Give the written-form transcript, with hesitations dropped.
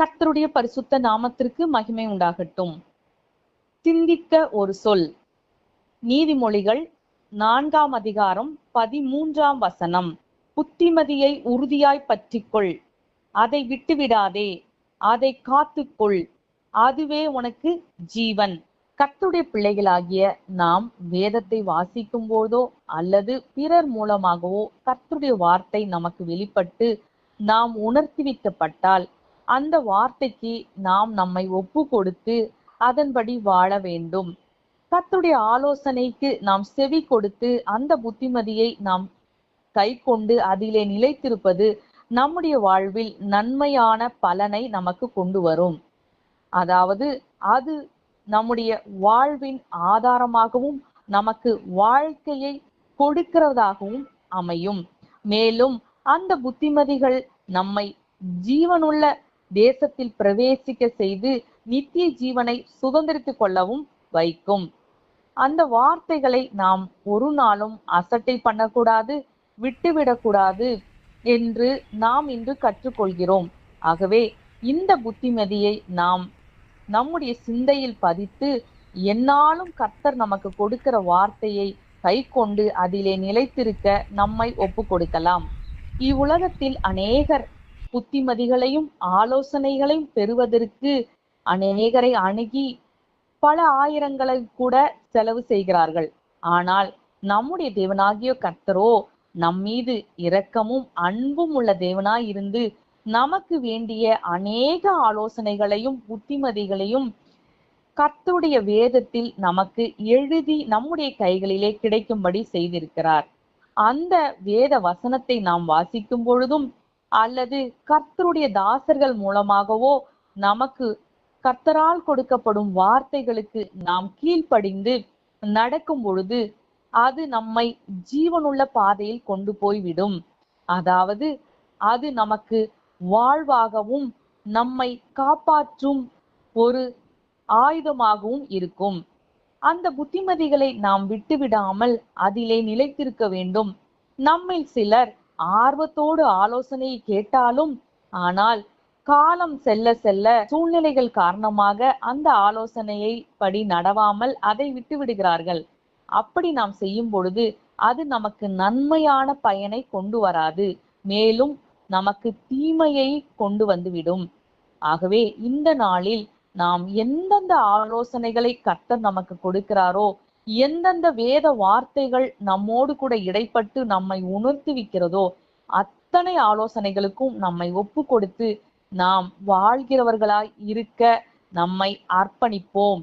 கர்த்தருடைய பரிசுத்த நாமத்திற்கு மகிமை உண்டாகட்டும். சிந்திக்க ஒரு சொல். நீதிமொழிகள் 4ஆம் அதிகாரம் 13ஆம் வசனம். புத்திமதியை உறுதியாய் பற்றிக்கொள், அதை விட்டுவிடாதே, அதை காத்துக்கொள், அதுவே உனக்கு ஜீவன். கர்த்தருடைய பிள்ளைகளாகிய நாம் வேதத்தை வாசிக்கும் போதோ அல்லது பிறர் மூலமாகவோ கர்த்தருடைய வார்த்தை நமக்கு வெளிப்பட்டு நாம் உணர்த்திவிக்கப்பட்டால் அந்த வார்த்தைக்கு நாம் நம்மை ஒப்பு கொடுத்து அதன்படி வாழ வேண்டும். கர்த்தருடைய ஆலோசனைக்கு நாம் செவி கொடுத்து அந்த புத்திமதியை நாம் கை கொண்டு அதிலே நிலைத்திருப்பது நம்முடைய வாழ்வில் நன்மையான பலனை நமக்கு கொண்டு வரும். அதாவது அது நம்முடைய வாழ்வின் ஆதாரமாகவும் நமக்கு வாழ்க்கையை கொடுக்கிறதாகவும் அமையும். மேலும் அந்த புத்திமதிகள் நம்மை ஜீவனுள்ள தேசத்தில் பிரவேசிக்க செய்து நித்திய ஜீவனை சுதந்திரித்துக் கொள்ளவும் வைக்கும். அந்த வார்த்தைகளை நாம் ஒரு நாளும் அசட்டை பண்ணக்கூடாது, விட்டுவிடக்கூடாது என்று நாம் இன்று கற்றுக்கொள்கிறோம். ஆகவே இந்த புத்திமதியை நாம் நம்முடைய சிந்தையில் பதித்து எந்நாளும் கர்த்தர் நமக்கு கொடுக்கிற வார்த்தையை கை கொண்டு அதிலே நிலைத்திருக்க நம்மை ஒப்பு கொடுக்கலாம். இவ்வுலகத்தில் அநேகர் புத்திமதிகளையும் ஆலோசனைகளையும் பெறுவதற்கு அநேகரை அணுகி பல ஆயிரங்களை கூட செலவு செய்கிறார்கள். ஆனால் நம்முடைய தேவனாகிய கர்த்தரோ நம்மீது இரக்கமும் அன்பும் உள்ள தேவனாய் இருந்து நமக்கு வேண்டிய அநேக ஆலோசனைகளையும் புத்திமதிகளையும் கர்த்தருடைய வேதத்தில் நமக்கு எழுதி நம்முடைய கைகளிலே கிடைக்கும்படி செய்திருக்கிறார். அந்த வேத வசனத்தை நாம் வாசிக்கும் பொழுதும் அல்லது கர்த்தருடைய தாசர்கள் மூலமாகவோ நமக்கு கர்த்தரால் கொடுக்கப்படும் வார்த்தைகளுக்கு நாம் கீழ்ப்படிந்து நடக்கும் பொழுது அது நம்மை ஜீவனுள்ள பாதையில் கொண்டு போய்விடும். அதாவது அது நமக்கு வாழ்வாகவும் நம்மை காப்பாற்றும் ஒரு ஆயுதமாகவும் இருக்கும். அந்த புத்திமதிகளை நாம் விட்டுவிடாமல் அதிலே நிலைத்திருக்க வேண்டும். நம்மில் சிலர் ஆர்வத்தோடு ஆலோசனையை கேட்டாலும் ஆனால் காலம் செல்ல செல்ல சூழ்நிலைகள் காரணமாக அந்த ஆலோசனையை படி நடவாமல் அதை விட்டு விடுகிறார்கள். அப்படி நாம் செய்யும் பொழுது அது நமக்கு நன்மையான பயனை கொண்டு வராது, மேலும் நமக்கு தீமையை கொண்டு வந்துவிடும். ஆகவே இந்த நாளில் நாம் எந்தெந்த ஆலோசனைகளை கர்த்தர் நமக்கு கொடுக்கிறாரோ, எந்தெந்த வேத வார்த்தைகள் நம்மோடு கூட இடைப்பட்டு நம்மை உணர்த்துவிக்கிறதோ அத்தனை ஆலோசனைகளுக்கும் நம்மை ஒப்பு கொடுத்து நாம் வாழ்கிறவர்களாய் இருக்க நம்மை அர்ப்பணிப்போம்.